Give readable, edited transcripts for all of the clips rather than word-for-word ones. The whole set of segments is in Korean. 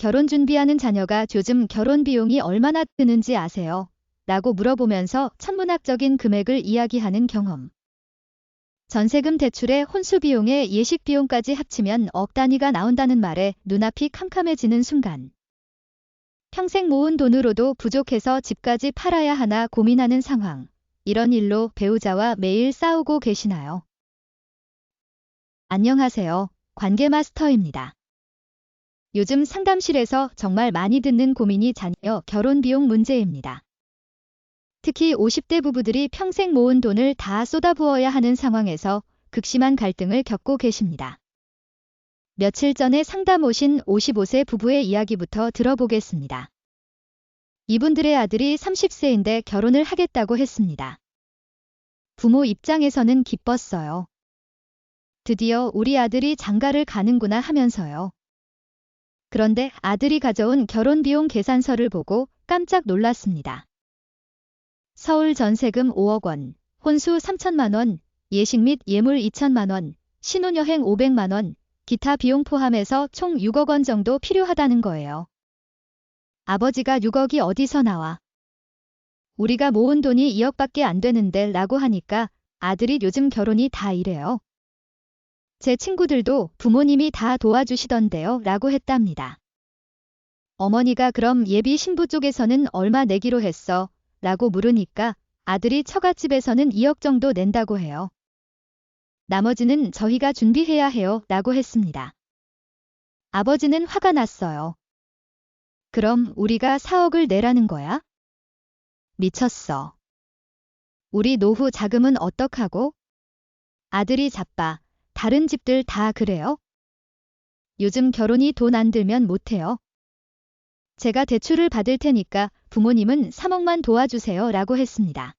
결혼 준비하는 자녀가 요즘 결혼 비용이 얼마나 드는지 아세요? 라고 물어보면서 천문학적인 금액을 이야기하는 경험. 전세금 대출에 혼수 비용에 예식 비용까지 합치면 억 단위가 나온다는 말에 눈앞이 캄캄해지는 순간. 평생 모은 돈으로도 부족해서 집까지 팔아야 하나 고민하는 상황. 이런 일로 배우자와 매일 싸우고 계시나요? 안녕하세요. 관계마스터입니다. 요즘 상담실에서 정말 많이 듣는 고민이 자녀 결혼 비용 문제입니다. 특히 50대 부부들이 평생 모은 돈을 다 쏟아부어야 하는 상황에서 극심한 갈등을 겪고 계십니다. 며칠 전에 상담 오신 55세 부부의 이야기부터 들어보겠습니다. 이분들의 아들이 30세인데 결혼을 하겠다고 했습니다. 부모 입장에서는 기뻤어요. 드디어 우리 아들이 장가를 가는구나 하면서요. 그런데 아들이 가져온 결혼 비용 계산서를 보고 깜짝 놀랐습니다. 서울 전세금 5억 원, 혼수 3천만 원, 예식 및 예물 2천만 원, 신혼여행 500만 원, 기타 비용 포함해서 총 6억 원 정도 필요하다는 거예요. 아버지가 6억이 어디서 나와? 우리가 모은 돈이 2억밖에 안 되는데 라고 하니까 아들이 요즘 결혼이 다 이래요. 제 친구들도 부모님이 다 도와주시던데요 라고 했답니다. 어머니가 그럼 예비 신부 쪽에서는 얼마 내기로 했어? 라고 물으니까 아들이 처갓집에서는 2억 정도 낸다고 해요. 나머지는 저희가 준비해야 해요 라고 했습니다. 아버지는 화가 났어요. 그럼 우리가 4억을 내라는 거야? 미쳤어. 우리 노후 자금은 어떡하고? 아들이 자빠. 다른 집들 다 그래요? 요즘 결혼이 돈 안 들면 못해요. 제가 대출을 받을 테니까 부모님은 3억만 도와주세요 라고 했습니다.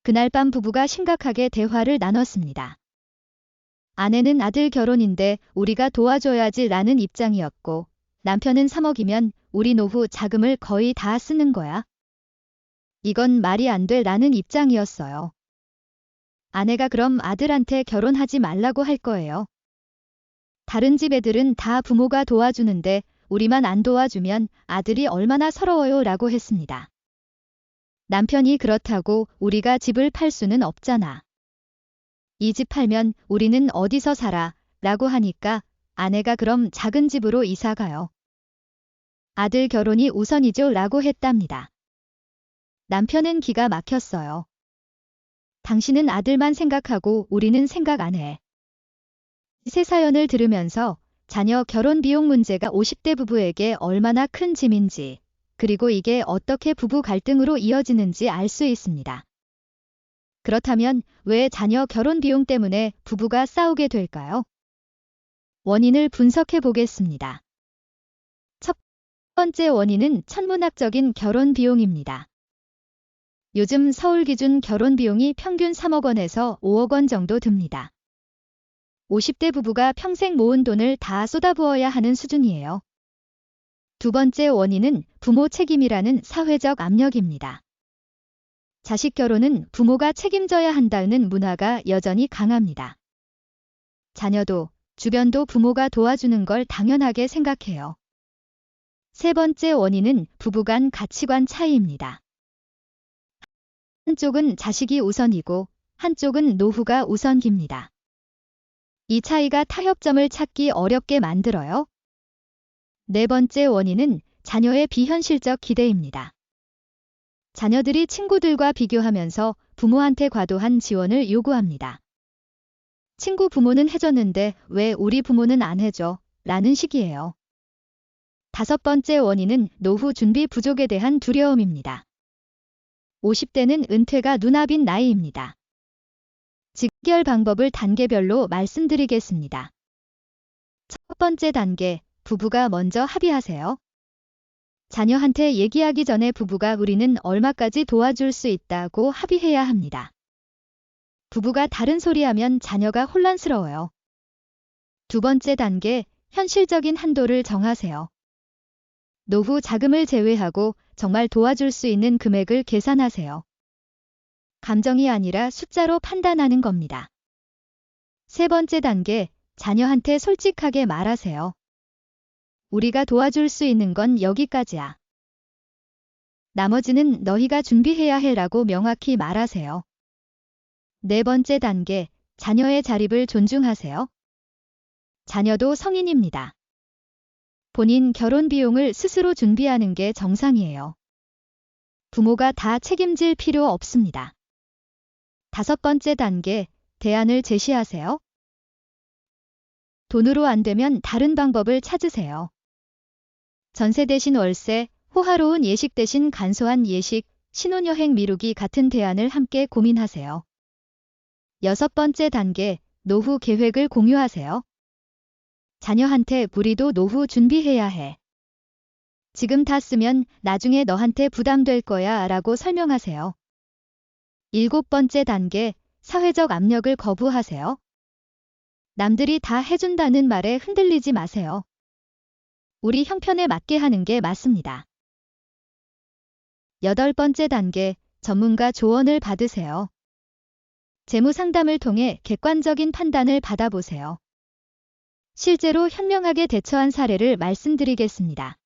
그날 밤 부부가 심각하게 대화를 나눴습니다. 아내는 아들 결혼인데 우리가 도와줘야지 라는 입장이었고 남편은 3억이면 우리 노후 자금을 거의 다 쓰는 거야. 이건 말이 안 돼 라는 입장이었어요. 아내가 그럼 아들한테 결혼하지 말라고 할 거예요. 다른 집 애들은 다 부모가 도와주는데 우리만 안 도와주면 아들이 얼마나 서러워요 라고 했습니다. 남편이 그렇다고 우리가 집을 팔 수는 없잖아. 이 집 팔면 우리는 어디서 살아? 라고 하니까 아내가 그럼 작은 집으로 이사 가요. 아들 결혼이 우선이죠 라고 했답니다. 남편은 기가 막혔어요. 당신은 아들만 생각하고 우리는 생각 안 해. 새 사연을 들으면서 자녀 결혼 비용 문제가 50대 부부에게 얼마나 큰 짐인지, 그리고 이게 어떻게 부부 갈등으로 이어지는지 알 수 있습니다. 그렇다면 왜 자녀 결혼 비용 때문에 부부가 싸우게 될까요? 원인을 분석해 보겠습니다. 첫 번째 원인은 천문학적인 결혼 비용입니다. 요즘 서울 기준 결혼 비용이 평균 3억 원에서 5억 원 정도 듭니다. 50대 부부가 평생 모은 돈을 다 쏟아부어야 하는 수준이에요. 두 번째 원인은 부모 책임이라는 사회적 압력입니다. 자식 결혼은 부모가 책임져야 한다는 문화가 여전히 강합니다. 자녀도, 주변도 부모가 도와주는 걸 당연하게 생각해요. 세 번째 원인은 부부 간 가치관 차이입니다. 한쪽은 자식이 우선이고 한쪽은 노후가 우선입니다. 이 차이가 타협점을 찾기 어렵게 만들어요. 네 번째 원인은 자녀의 비현실적 기대입니다. 자녀들이 친구들과 비교하면서 부모한테 과도한 지원을 요구합니다. 친구 부모는 해줬는데 왜 우리 부모는 안 해줘? 라는 식이에요. 다섯 번째 원인은 노후 준비 부족에 대한 두려움입니다. 50대는 은퇴가 눈앞인 나이입니다. 직결 방법을 단계별로 말씀드리겠습니다. 첫 번째 단계, 부부가 먼저 합의하세요. 자녀한테 얘기하기 전에 부부가 우리는 얼마까지 도와줄 수 있다고 합의해야 합니다. 부부가 다른 소리하면 자녀가 혼란스러워요. 두 번째 단계, 현실적인 한도를 정하세요. 노후 자금을 제외하고 정말 도와줄 수 있는 금액을 계산하세요. 감정이 아니라 숫자로 판단하는 겁니다. 세 번째 단계, 자녀한테 솔직하게 말하세요. 우리가 도와줄 수 있는 건 여기까지야. 나머지는 너희가 준비해야 해라고 명확히 말하세요. 네 번째 단계, 자녀의 자립을 존중하세요. 자녀도 성인입니다. 본인 결혼 비용을 스스로 준비하는 게 정상이에요. 부모가 다 책임질 필요 없습니다. 다섯 번째 단계, 대안을 제시하세요. 돈으로 안 되면 다른 방법을 찾으세요. 전세 대신 월세, 호화로운 예식 대신 간소한 예식, 신혼여행 미루기 같은 대안을 함께 고민하세요. 여섯 번째 단계, 노후 계획을 공유하세요. 자녀한테 우리도 노후 준비해야 해. 지금 다 쓰면 나중에 너한테 부담될 거야 라고 설명하세요. 일곱 번째 단계, 사회적 압력을 거부하세요. 남들이 다 해준다는 말에 흔들리지 마세요. 우리 형편에 맞게 하는 게 맞습니다. 여덟 번째 단계, 전문가 조언을 받으세요. 재무 상담을 통해 객관적인 판단을 받아보세요. 실제로 현명하게 대처한 사례를 말씀드리겠습니다.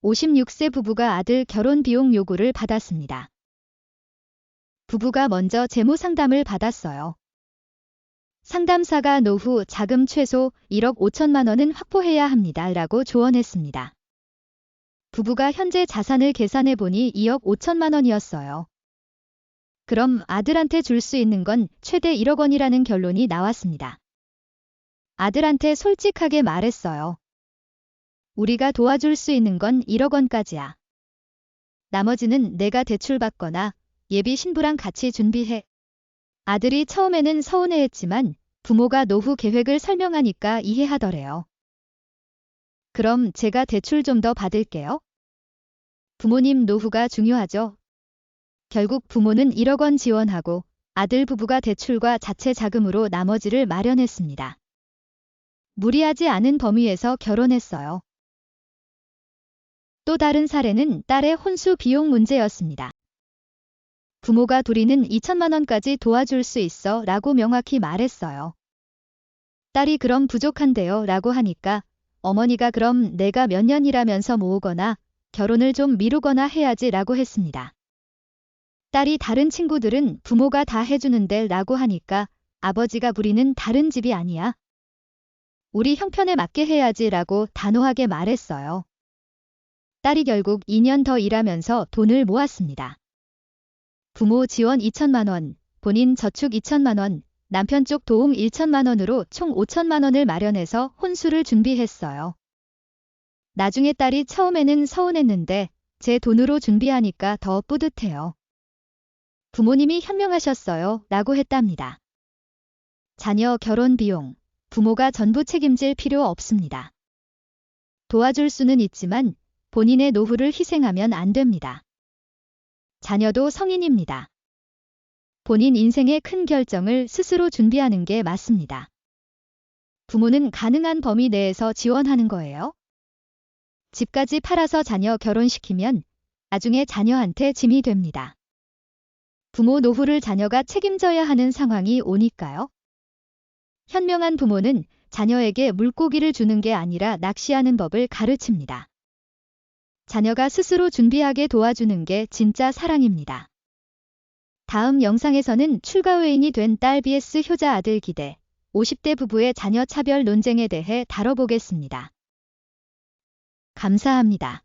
56세 부부가 아들 결혼 비용 요구를 받았습니다. 부부가 먼저 재무 상담을 받았어요. 상담사가 노후 자금 최소 1억 5천만 원은 확보해야 합니다. 라고 조언했습니다. 부부가 현재 자산을 계산해 보니 2억 5천만 원이었어요. 그럼 아들한테 줄 수 있는 건 최대 1억 원이라는 결론이 나왔습니다. 아들한테 솔직하게 말했어요. 우리가 도와줄 수 있는 건 1억 원까지야. 나머지는 내가 대출받거나 예비 신부랑 같이 준비해. 아들이 처음에는 서운해했지만 부모가 노후 계획을 설명하니까 이해하더래요. 그럼 제가 대출 좀 더 받을게요. 부모님 노후가 중요하죠. 결국 부모는 1억 원 지원하고 아들 부부가 대출과 자체 자금으로 나머지를 마련했습니다. 무리하지 않은 범위에서 결혼했어요. 또 다른 사례는 딸의 혼수 비용 문제였습니다. 부모가 둘이는 2천만 원까지 도와줄 수 있어 라고 명확히 말했어요. 딸이 그럼 부족한데요 라고 하니까 어머니가 그럼 내가 몇 년 일하면서 모으거나 결혼을 좀 미루거나 해야지 라고 했습니다. 딸이 다른 친구들은 부모가 다 해주는데 라고 하니까 아버지가 우리는 다른 집이 아니야. 우리 형편에 맞게 해야지 라고 단호하게 말했어요. 딸이 결국 2년 더 일하면서 돈을 모았습니다. 부모 지원 2천만 원, 본인 저축 2천만 원, 남편 쪽 도움 1천만 원으로 총 5천만 원을 마련해서 혼수를 준비했어요. 나중에 딸이 처음에는 서운했는데 제 돈으로 준비하니까 더 뿌듯해요. 부모님이 현명하셨어요 라고 했답니다. 자녀 결혼 비용, 부모가 전부 책임질 필요 없습니다. 도와줄 수는 있지만 본인의 노후를 희생하면 안 됩니다. 자녀도 성인입니다. 본인 인생의 큰 결정을 스스로 준비하는 게 맞습니다. 부모는 가능한 범위 내에서 지원하는 거예요. 집까지 팔아서 자녀 결혼시키면 나중에 자녀한테 짐이 됩니다. 부모 노후를 자녀가 책임져야 하는 상황이 오니까요. 현명한 부모는 자녀에게 물고기를 주는 게 아니라 낚시하는 법을 가르칩니다. 자녀가 스스로 준비하게 도와주는 게 진짜 사랑입니다. 다음 영상에서는 출가 외인이 된 딸 vs 효자 아들 기대, 50대 부부의 자녀 차별 논쟁에 대해 다뤄보겠습니다. 감사합니다.